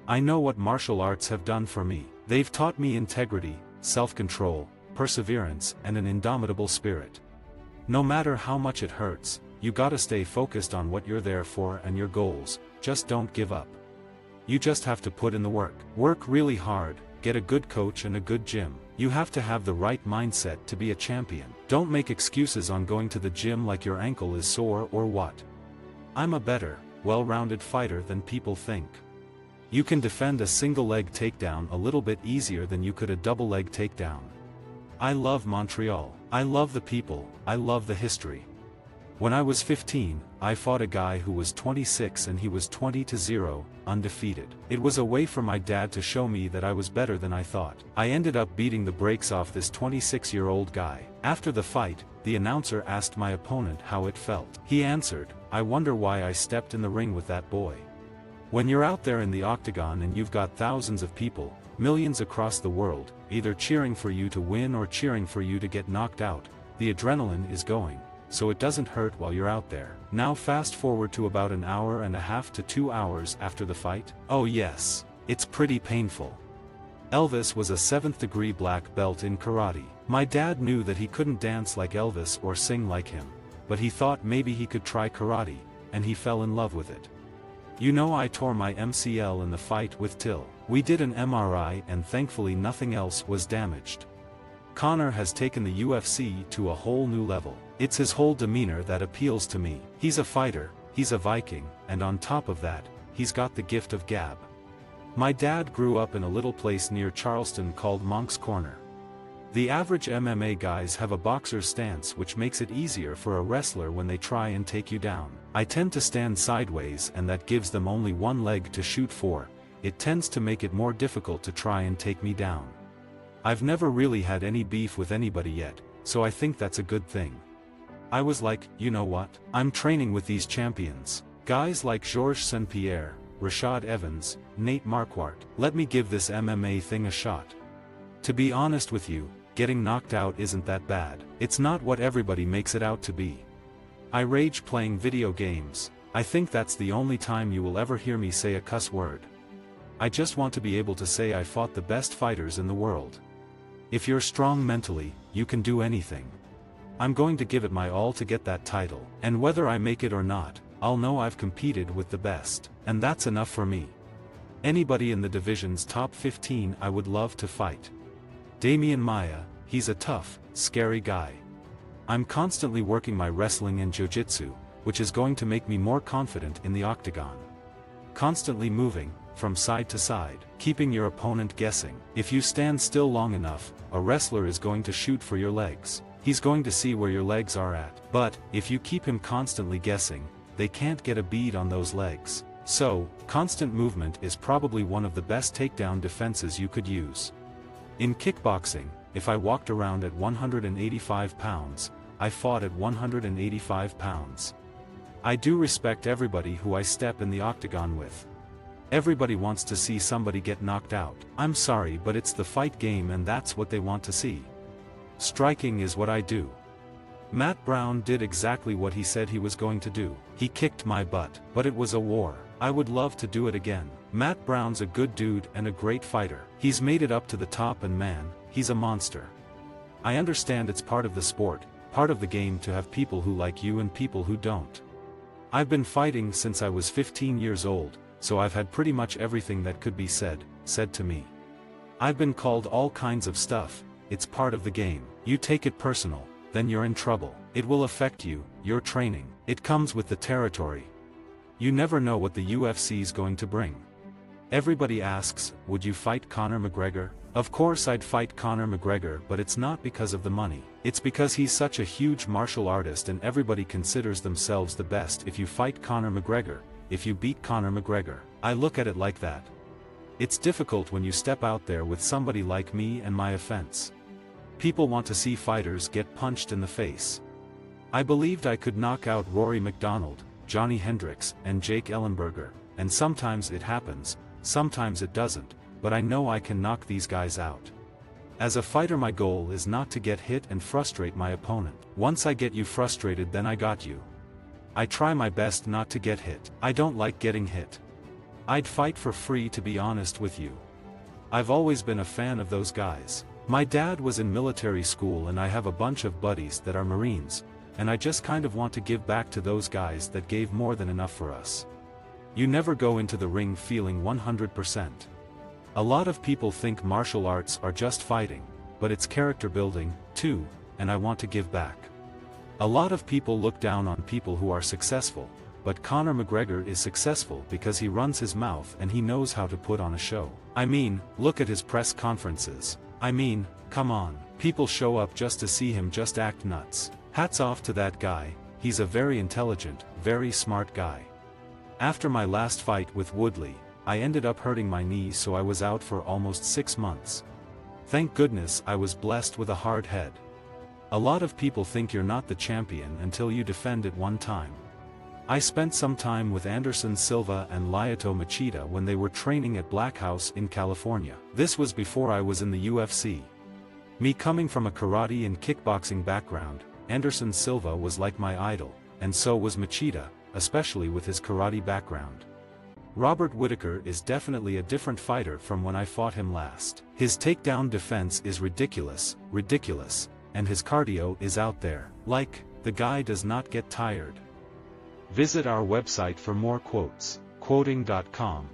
I know what martial arts have done for me. They've taught me integrity, self-control, perseverance, and an indomitable spirit. No matter how much it hurts, you gotta stay focused on what you're there for and your goals. Just don't give up. You just have to put in the work. Work really hard, get a good coach and a good gym. You have to have the right mindset to be a champion. Don't make excuses on going to the gym like your ankle is sore or what. I'm a better, well-rounded fighter than people think. You can defend a single leg takedown a little bit easier than you could a double leg takedown. I love Montreal. I love the people. I love the history. When I was 15, I fought a guy who was 26 and he was 20-0, undefeated. It was a way for my dad to show me that I was better than I thought. I ended up beating the brakes off this 26-year-old guy. After the fight, the announcer asked my opponent how it felt. He answered, "I wonder why I stepped in the ring with that boy." When you're out there in the octagon and you've got thousands of people, millions across the world, either cheering for you to win or cheering for you to get knocked out, the adrenaline is going. So it doesn't hurt while you're out there. Now fast forward to about an hour and a half to 2 hours after the fight. Oh yes, it's pretty painful. Elvis was a 7th degree black belt in karate. My dad knew that he couldn't dance like Elvis or sing like him, but he thought maybe he could try karate, and he fell in love with it. You know, I tore my MCL in the fight with Till. We did an MRI and thankfully nothing else was damaged. Conor has taken the UFC to a whole new level. It's his whole demeanor that appeals to me. He's a fighter, he's a Viking, and on top of that, he's got the gift of gab. My dad grew up in a little place near Charleston called Monk's Corner. The average MMA guys have a boxer's stance, which makes it easier for a wrestler when they try and take you down. I tend to stand sideways, and that gives them only one leg to shoot for. It tends to make it more difficult to try and take me down. I've never really had any beef with anybody yet, so I think that's a good thing. I was like, you know what? I'm training with these champions. Guys like Georges St. Pierre, Rashad Evans, Nate Marquardt. Let me give this MMA thing a shot. To be honest with you, getting knocked out isn't that bad. It's not what everybody makes it out to be. I rage playing video games. I think that's the only time you will ever hear me say a cuss word. I just want to be able to say I fought the best fighters in the world. If you're strong mentally, you can do anything. I'm going to give it my all to get that title, and whether I make it or not, I'll know I've competed with the best, and that's enough for me. Anybody in the division's top 15 I would love to fight. Damian Maia, he's a tough, scary guy. I'm constantly working my wrestling and jiu-jitsu, which is going to make me more confident in the octagon. Constantly moving, from side to side, keeping your opponent guessing. If you stand still long enough, a wrestler is going to shoot for your legs. He's going to see where your legs are at. But, if you keep him constantly guessing, they can't get a bead on those legs. So, constant movement is probably one of the best takedown defenses you could use. In kickboxing, if I walked around at 185 pounds, I fought at 185 pounds. I do respect everybody who I step in the octagon with. Everybody wants to see somebody get knocked out. I'm sorry, but it's the fight game and that's what they want to see. Striking is what I do. Matt Brown did exactly what he said he was going to do. He kicked my butt, but it was a war. I would love to do it again. Matt Brown's a good dude and a great fighter. He's made it up to the top and man, he's a monster. I understand it's part of the sport, part of the game to have people who like you and people who don't. I've been fighting since I was 15 years old, so I've had pretty much everything that could be said to me. I've been called all kinds of stuff. It's part of the game. You take it personal, then you're in trouble. It will affect you, your training. It comes with the territory. You never know what the UFC's going to bring. Everybody asks, would you fight Conor McGregor? Of course I'd fight Conor McGregor, but it's not because of the money. It's because he's such a huge martial artist and everybody considers themselves the best if you fight Conor McGregor, if you beat Conor McGregor. I look at it like that. It's difficult when you step out there with somebody like me and my offense. People want to see fighters get punched in the face. I believed I could knock out Rory MacDonald, Johnny Hendricks, and Jake Ellenberger, and sometimes it happens, sometimes it doesn't, but I know I can knock these guys out. As a fighter, my goal is not to get hit and frustrate my opponent. Once I get you frustrated, then I got you. I try my best not to get hit. I don't like getting hit. I'd fight for free, to be honest with you. I've always been a fan of those guys. My dad was in military school and I have a bunch of buddies that are Marines, and I just kind of want to give back to those guys that gave more than enough for us. You never go into the ring feeling 100%. A lot of people think martial arts are just fighting, but it's character building, too, and I want to give back. A lot of people look down on people who are successful, but Conor McGregor is successful because he runs his mouth and he knows how to put on a show. I mean, look at his press conferences. I mean, come on, people show up just to see him just act nuts. Hats off to that guy, he's a very intelligent, very smart guy. After my last fight with Woodley, I ended up hurting my knee, so I was out for almost 6 months. Thank goodness I was blessed with a hard head. A lot of people think you're not the champion until you defend it one time. I spent some time with Anderson Silva and Lyoto Machida when they were training at Black House in California. This was before I was in the UFC. Me coming from a karate and kickboxing background, Anderson Silva was like my idol, and so was Machida, especially with his karate background. Robert Whittaker is definitely a different fighter from when I fought him last. His takedown defense is ridiculous, and his cardio is out there. Like, the guy does not get tired. Visit our website for more quotes, quoting.com.